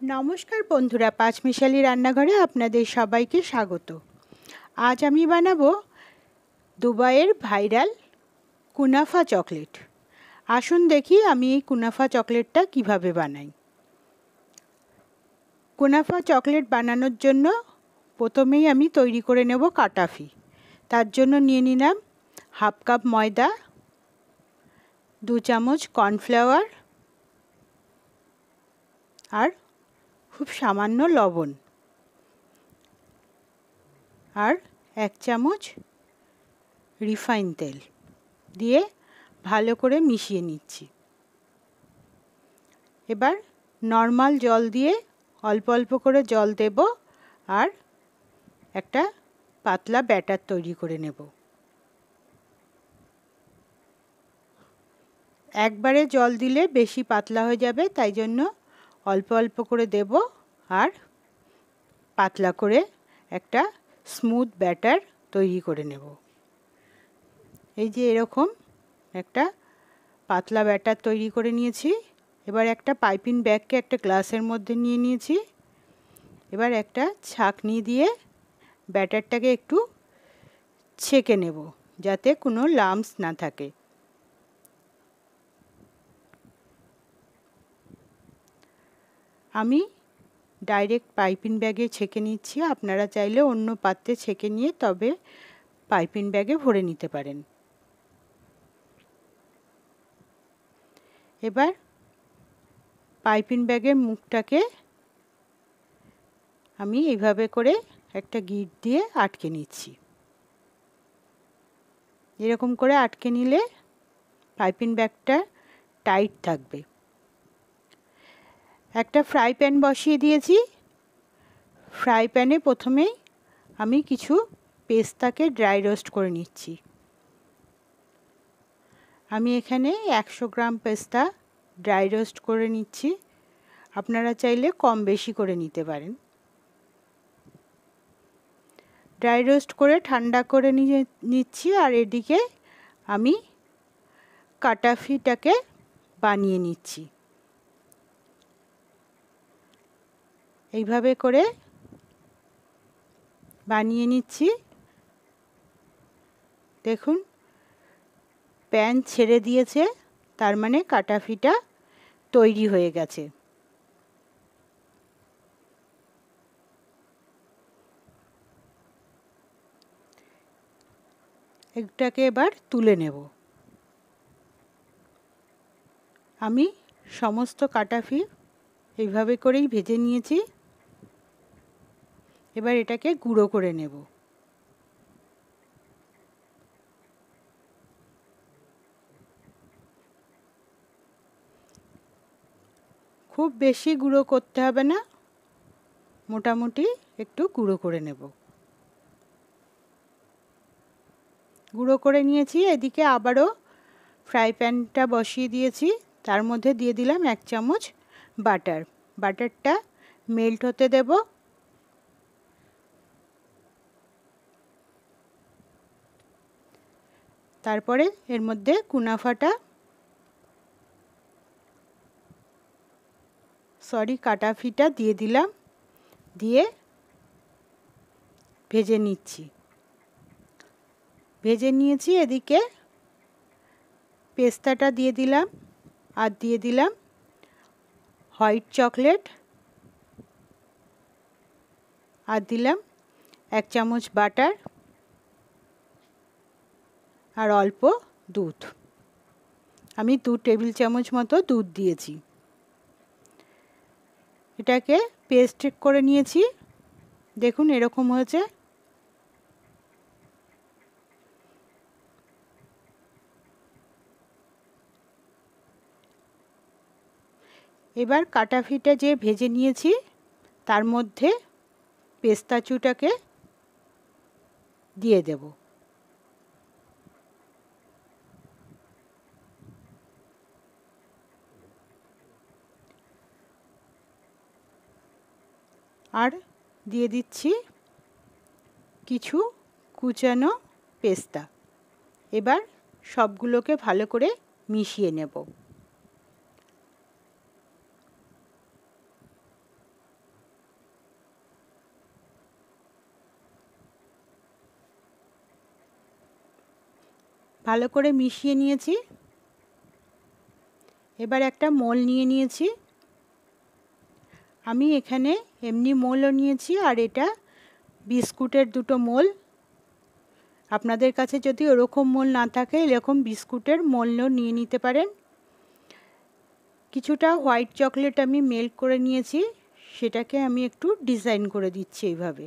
নমস্কার বন্ধুরা, পাঁচমিশালি রান্নাঘরে আপনাদের সবাইকে স্বাগত। আজ আমি বানাবো দুবাইয়ের ভাইরাল কুনাফা চকলেট। আসুন দেখি আমি এই কুনাফা চকলেটটা কিভাবে বানাই। কুনাফা চকলেট বানানোর জন্য প্রথমেই আমি তৈরি করে নেব কাটাফি। তার জন্য নিয়ে নিলাম হাফ কাপ ময়দা, 2 চামচ কর্নফ্লাওয়ার আর খুব সামান্য লবণ আর 1 চামচ রিফাইন তেল দিয়ে ভালো করে মিশিয়ে নিচ্ছি। এবার নরমাল জল দিয়ে অল্প অল্প করে জল দেব আর একটা পাতলা ব্যাটার তৈরি করে নেব। একবারে জল দিলে বেশি পাতলা হয়ে যাবে, তাই জন্য অল্প অল্প করে দেব আর পাতলা করে একটা স্মুথ ব্যাটার তৈরি করে নেব। এই যে এরকম একটা পাতলা ব্যাটার তৈরি করে নিয়েছি। এবার একটা পাইপিং ব্যাগকে একটা গ্লাসের মধ্যে নিয়ে নিয়েছি। এবার একটা ছাঁকনি দিয়ে ব্যাটারটাকে একটু ছেঁকে নেব যাতে কোনো লাম্পস না থাকে। আমি ডাইরেক্ট পাইপিং ব্যাগে ছেঁকে নিচ্ছি, আপনারা চাইলে অন্য পাত্রে ছেঁকে নিয়ে তবে পাইপিং ব্যাগে ভরে নিতে পারেন। এবার পাইপিং ব্যাগের মুখটাকে আমি এইভাবে করে একটা গিট দিয়ে আটকে নিচ্ছি। এরকম করে আটকে নিলে পাইপিং ব্যাগটা টাইট থাকবে। একটা ফ্রাই প্যান বসিয়ে দিয়েছি। ফ্রাই প্যানে প্রথমেই আমি কিছু পেস্তাকে ড্রাই রোস্ট করে নিচ্ছি। আমি এখানে 100 গ্রাম পেস্তা ড্রাই রোস্ট করে নিচ্ছি। আপনারা চাইলে কম বেশি করে নিতে পারেন। ড্রাই রোস্ট করে ঠান্ডা করে নিচ্ছি আর এদিকে আমি কাটাফিটাকে বানিয়ে নিচ্ছি। এইভাবে করে বানিয়ে নিচ্ছি। দেখুন প্যান ছেড়ে দিয়েছে, তার মানে কাটাফিটা তৈরি হয়ে গেছে। এটাকে এবার তুলে নেব। আমি সমস্ত কাটাফি এইভাবে করেই ভেজে নিয়েছি। এবার এটাকে গুঁড়ো করে নেব। খুব বেশি গুঁড়ো করতে হবে না, মোটামুটি একটু গুঁড়ো করে নেব। গুঁড়ো করে নিয়েছি। এদিকে আবারও ফ্রাই প্যানটা বসিয়ে দিয়েছি। তার মধ্যে দিয়ে দিলাম 1 চামচ বাটার। বাটারটা মেল্ট হতে দেব। তারপরে এর মধ্যে কাটাফিটা দিয়ে দিলাম, দিয়ে ভেজে নিচ্ছি। ভেজে নিয়েছি। এদিকে পেস্তাটা দিয়ে দিলাম আর দিয়ে দিলাম হোয়াইট চকলেট আর দিলাম 1 চামচ বাটার আর অল্প দুধ। আমি 2 টেবিল চামচ মতো দুধ দিয়েছি। এটাকে পেস্ট করে নিয়েছি। দেখুন এরকম হয়েছে। এবার কাটাফিটা যে ভেজে নিয়েছি তার মধ্যে পেস্তাচুটাকে দিয়ে দেব। আর দিয়ে দিচ্ছি কিছু কুচানো পেস্তা। এবার সবগুলোকে ভালো করে মিশিয়ে নেব। ভালো করে মিশিয়ে নিয়েছি। এবার একটা মোল নিয়ে নিয়েছি। আমি এখানে এমনি মোলও নিয়েছি আর এটা বিস্কুটের দুটো মোল। আপনাদের কাছে যদি ওরকম মোল না থাকে এরকম বিস্কুটের মোলও নিয়ে নিতে পারেন। কিছুটা হোয়াইট চকলেট আমি মেল্ট করে নিয়েছি, সেটাকে আমি একটু ডিজাইন করে দিচ্ছি এইভাবে।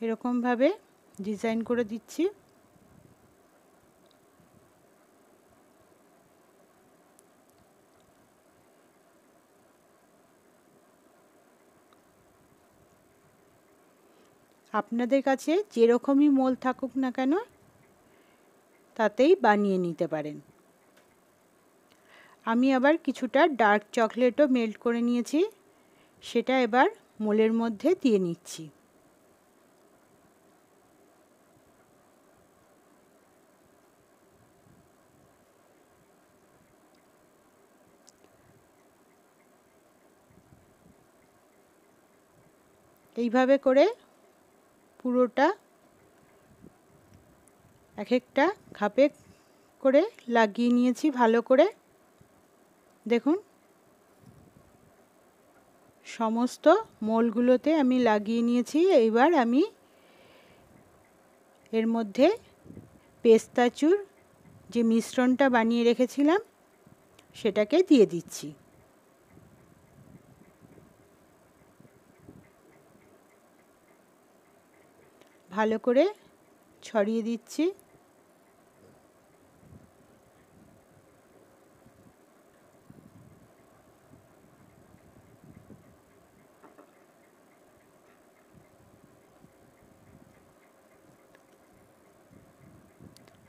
এরকমভাবে ডিজাইন করে দিচ্ছি। আপনাদের কাছে যেরকমই মোল থাকুক না কেন তাতেই বানিয়ে নিতে পারেন। আমি আবার কিছুটা ডার্ক চকলেটও মেল্ট করে নিয়েছি, সেটা এবার মোলের মধ্যে দিয়ে নিচ্ছি। এইভাবে করে পুরোটা এক একটা খাপে করে লাগিয়ে নিয়েছি ভালো করে। দেখুন সমস্ত মোলগুলোতে আমি লাগিয়ে নিয়েছি। এইবার আমি এর মধ্যে পেস্তাচুর যে মিশ্রণটা বানিয়ে রেখেছিলাম সেটাকে দিয়ে দিচ্ছি। ভালো করে ছড়িয়ে দিচ্ছি।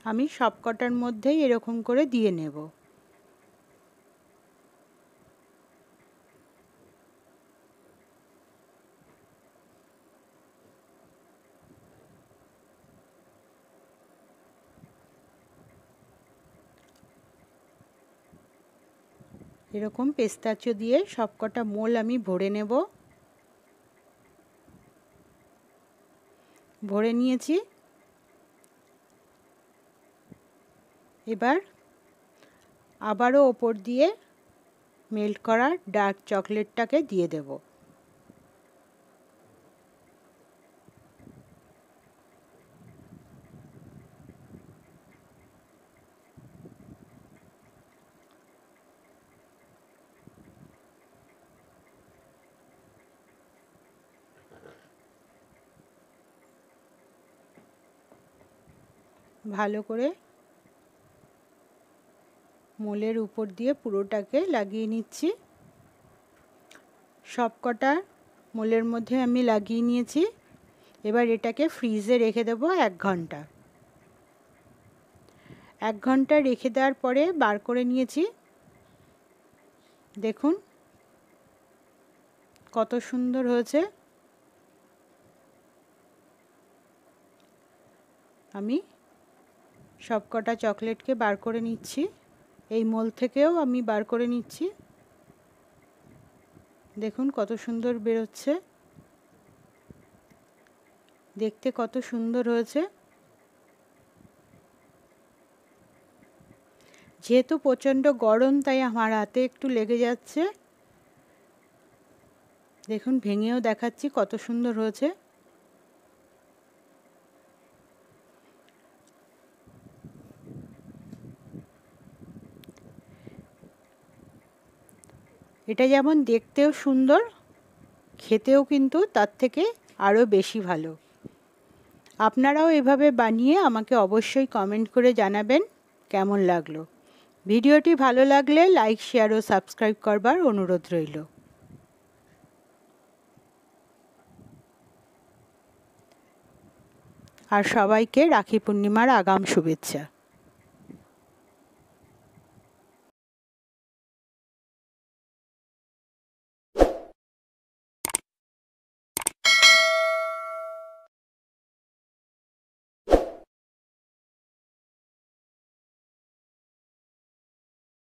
আমি সবকটার মধ্যেই এরকম করে দিয়ে নেব। এরকম পেস্তাচো দিয়ে সবকটা মোল আমি ভরে নেব। ভরে নিয়েছি। এবার আবারও ওপর দিয়ে মেল্ট করা ডার্ক চকলেটটাকে দিয়ে দেব। ভালো করে মোলের উপর দিয়ে পুরোটাকে লাগিয়ে নিচ্ছি। সবকটা মোলের মধ্যে আমি লাগিয়ে নিয়েছি। এবার এটাকে ফ্রিজে রেখে দেব 1 ঘন্টা। 1 ঘন্টা রেখে দেওয়ার পরে বার করে নিয়েছি। দেখুন কত সুন্দর হয়েছে। আমি সবকটা চকলেটকে বার করে নিচ্ছি। এই মোল থেকেও আমি বার করে নিচ্ছি। দেখুন কত সুন্দর বেরোচ্ছে, দেখতে কত সুন্দর হয়েছে। যেহেতু প্রচণ্ড গরম তাই আমার হাতে একটু লেগে যাচ্ছে। দেখুন ভেঙেও দেখাচ্ছি কত সুন্দর হয়েছে। এটা যেমন দেখতেও সুন্দর, খেতেও কিন্তু তার থেকে আরও বেশি ভালো। আপনারাও এভাবে বানিয়ে আমাকে অবশ্যই কমেন্ট করে জানাবেন কেমন লাগলো। ভিডিওটি ভালো লাগলে লাইক, শেয়ার ও সাবস্ক্রাইব করবার অনুরোধ রইল। আর সবাইকে রাখি পূর্ণিমার আগাম শুভেচ্ছা।